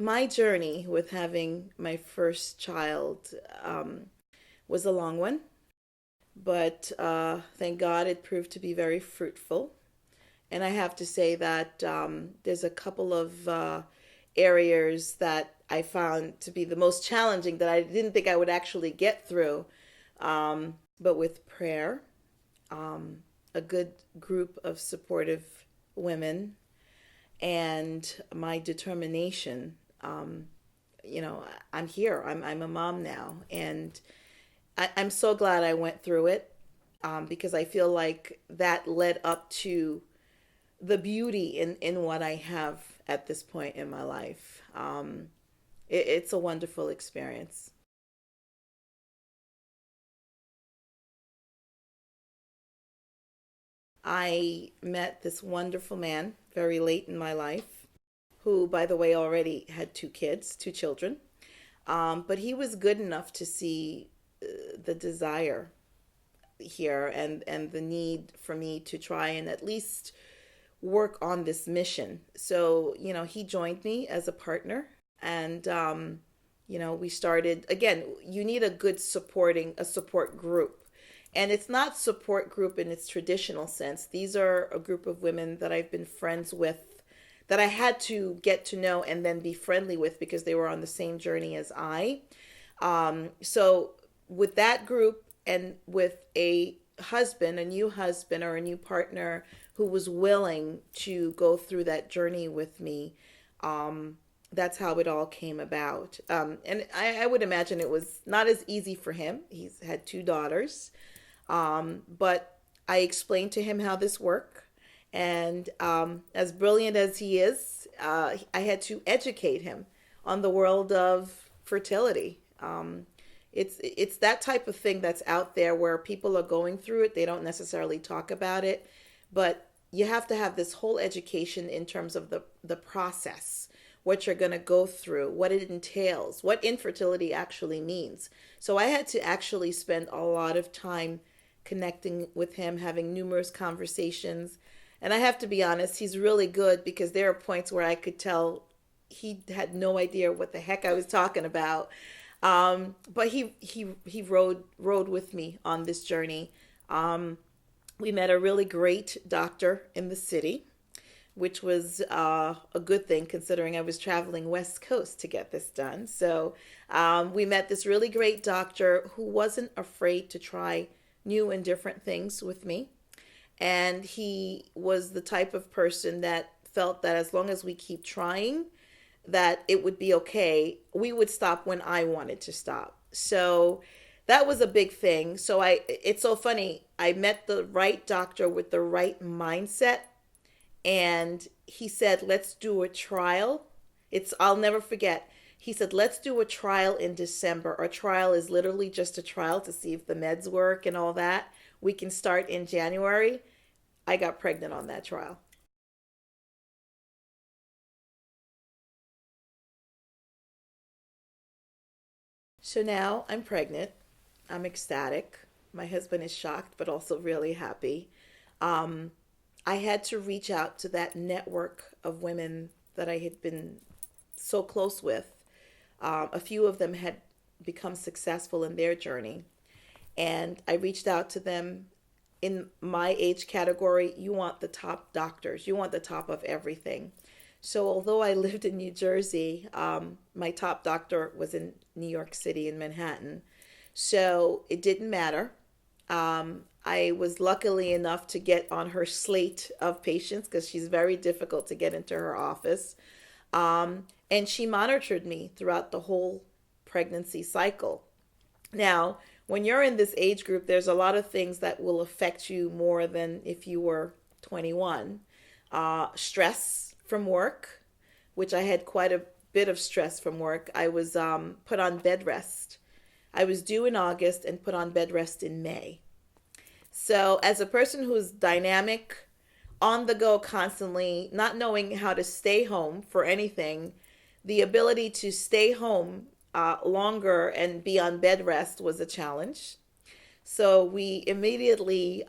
my journey with having my first child was a long one, but thank God it proved to be very fruitful. And I have to say that there's a couple of areas that I found to be the most challenging that I didn't think I would actually get through. But with prayer, a good group of supportive women, and my determination, you know, I'm here. I'm a mom now, and I'm so glad I went through it, because I feel like that led up to the beauty in what I have at this point in my life. It's a wonderful experience. I met this wonderful man very late in my life, who, by the way, already had two kids, two children. But he was good enough to see the desire here, and the need for me to try and at least work on this mission. So, he joined me as a partner, and we started again. You need a good a support group. And it's not support group in its traditional sense. These are a group of women that I've been friends with, that I had to get to know and then be friendly with because they were on the same journey as I. So with that group, and with a new husband or a new partner who was willing to go through that journey with me, that's how it all came about. And I would imagine it was not as easy for him. He's had two daughters. But I explained to him how this worked. And as brilliant as he is, I had to educate him on the world of fertility. It's that type of thing that's out there where people are going through it. They don't necessarily talk about it, but you have to have this whole education in terms of the process, what you're going to go through, what it entails, what infertility actually means. So I had to actually spend a lot of time connecting with him, having numerous conversations. And I have to be honest, he's really good, because there are points where I could tell he had no idea what the heck I was talking about. But he rode with me on this journey. We met a really great doctor in the city, which was a good thing considering I was traveling West Coast to get this done. So we met this really great doctor who wasn't afraid to try new and different things with me. And he was the type of person that felt that as long as we keep trying, that it would be okay. We would stop when I wanted to stop. So that was a big thing. So it's so funny. I met the right doctor with the right mindset, and he said, "Let's do a trial." I'll never forget. He said, "Let's do a trial in December." Our trial is literally just a trial to see if the meds work and all that. We can start in January. I got pregnant on that trial. So now I'm pregnant. I'm ecstatic. My husband is shocked, but also really happy. Um, I had to reach out to that network of women that I had been so close with. A few of them had become successful in their journey, and I reached out to them. In my age category, you want the top doctors, you want the top of everything. So, although I lived in New Jersey, my top doctor was in New York City, in Manhattan. So, it didn't matter. I was luckily enough to get on her slate of patients because she's very difficult to get into her office. And she monitored me throughout the whole pregnancy cycle. Now, when you're in this age group, there's a lot of things that will affect you more than if you were 21. Stress from work, which I had quite a bit of stress from work. I was put on bed rest. I was due in August and put on bed rest in May. So, as a person who's dynamic, on the go constantly, not knowing how to stay home for anything, the ability to stay home longer and be on bed rest was a challenge. So, we immediately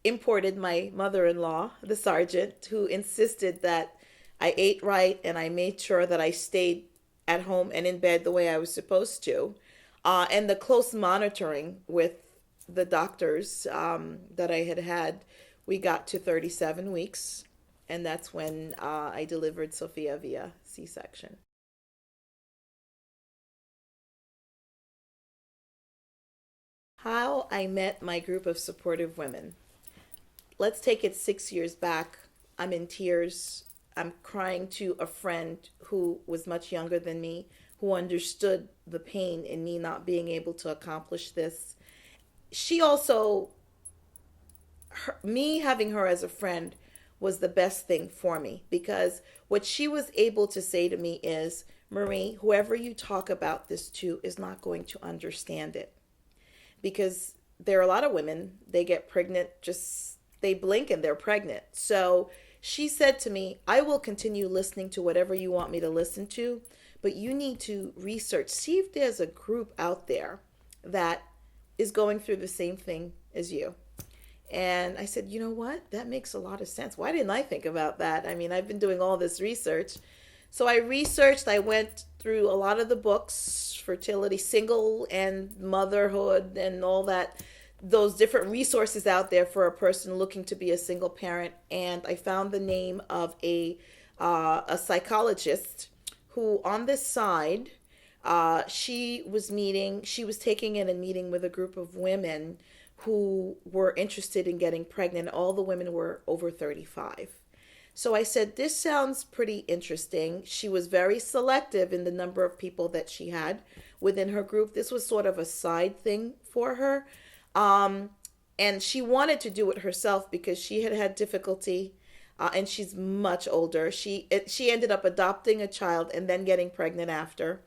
imported my mother in law, the sergeant, who insisted that I ate right, and I made sure that I stayed at home and in bed the way I was supposed to. And the close monitoring with the doctors that I had, we got to 37 weeks. And that's when I delivered Sophia via C section. How I met my group of supportive women. Let's take it 6 years back. I'm in tears. I'm crying to a friend who was much younger than me, who understood the pain in me not being able to accomplish this. She also, me having her as a friend was the best thing for me, because what she was able to say to me is, Marie, whoever you talk about this to is not going to understand it, because there are a lot of women, they get pregnant, just they blink and they're pregnant. So she said to me, I will continue listening to whatever you want me to listen to, but you need to research, see if there's a group out there that is going through the same thing as you. And I said, you know what? That makes a lot of sense. Why didn't I think about that? I mean, I've been doing all this research. So I researched, I went through a lot of the books, fertility, single and motherhood, and all that, those different resources out there for a person looking to be a single parent. And I found the name of a psychologist who, on this side, she was taking in a meeting with a group of women who were interested in getting pregnant. All the women were over 35. So I said, this sounds pretty interesting. She was very selective in the number of people that she had within her group. This was sort of a side thing for her. Um, and she wanted to do it herself because she had had difficulty, and she's much older. She ended up adopting a child and then getting pregnant after.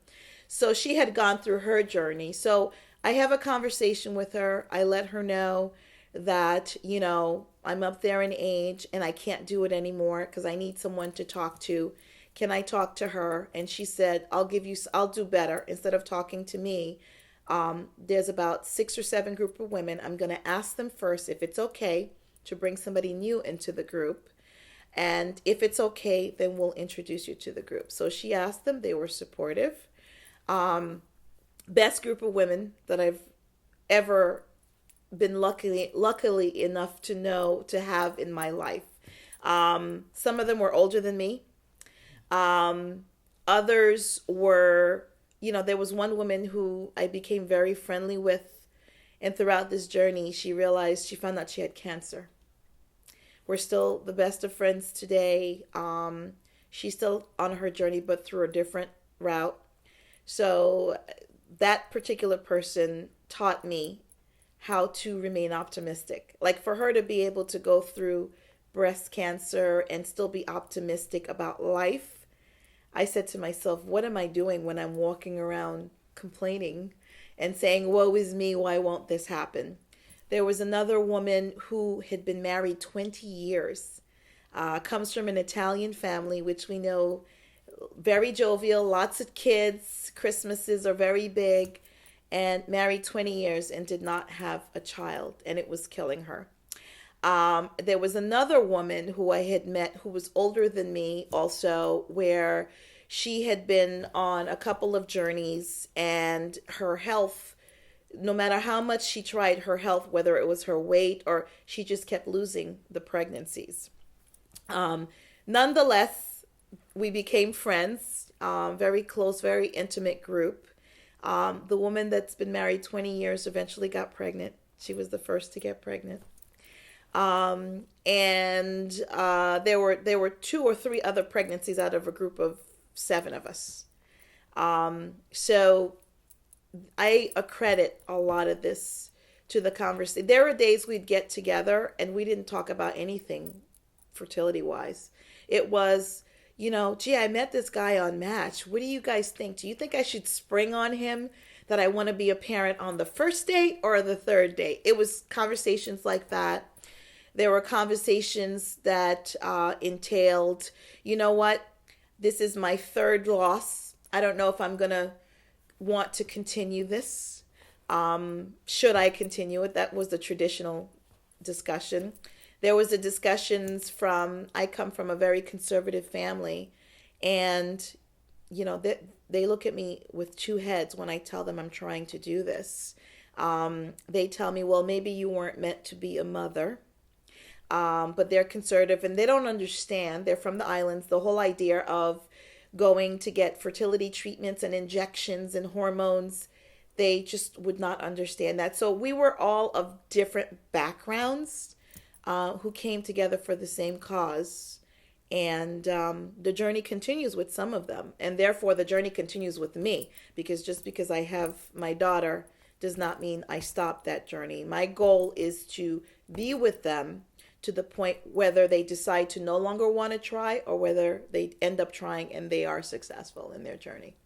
So she had gone through her journey. So I have a conversation with her. I let her know that, I'm up there in age and I can't do it anymore because I need someone to talk to. Can I talk to her? And she said, I'll do better. Instead of talking to me, there's about 6 or 7 group of women. I'm going to ask them first if it's okay to bring somebody new into the group. And if it's okay, then we'll introduce you to the group. So she asked them. They were supportive. Best group of women that I've ever been luckily enough to know to have in my life. Some of them were older than me. Others were, there was one woman who I became very friendly with, and throughout this journey, she found out she had cancer. We're still the best of friends today. She's still on her journey, but through a different route. So that particular person taught me how to remain optimistic. Like, for her to be able to go through breast cancer and still be optimistic about life, I said to myself, what am I doing when I'm walking around complaining and saying, woe is me, why won't this happen? There was another woman who had been married 20 years, comes from an Italian family, which we know, very jovial, lots of kids, Christmases are very big, and married 20 years and did not have a child, and it was killing her. There was another woman who I had met who was older than me also, where she had been on a couple of journeys, and her health, no matter how much she tried, her health, whether it was her weight or she just kept losing the pregnancies. Nonetheless, we became friends, very close, very intimate group. The woman that's been married 20 years eventually got pregnant. She was the first to get pregnant. And there were 2 or 3 other pregnancies out of a group of 7 of us. So I accredit a lot of this to the conversation. There were days we'd get together and we didn't talk about anything fertility wise. It was, gee, I met this guy on Match. What do you guys think? Do you think I should spring on him that I want to be a parent on the first date or the third date? It was conversations like that. There were conversations that entailed, you know what? This is my 3rd loss. I don't know if I'm going to want to continue this. Should I continue it? That was the traditional discussion. there was a discussions from, I come from a very conservative family, and they look at me with two heads when I tell them I'm trying to do this. They tell me, well, maybe you weren't meant to be a mother. But they're conservative and they don't understand. They're from the islands. The whole idea of going to get fertility treatments and injections and hormones, they just would not understand that. So we were all of different backgrounds who came together for the same cause. And the journey continues with some of them. And therefore, the journey continues with me. Because just because I have my daughter does not mean I stop that journey. My goal is to be with them to the point whether they decide to no longer want to try or whether they end up trying and they are successful in their journey.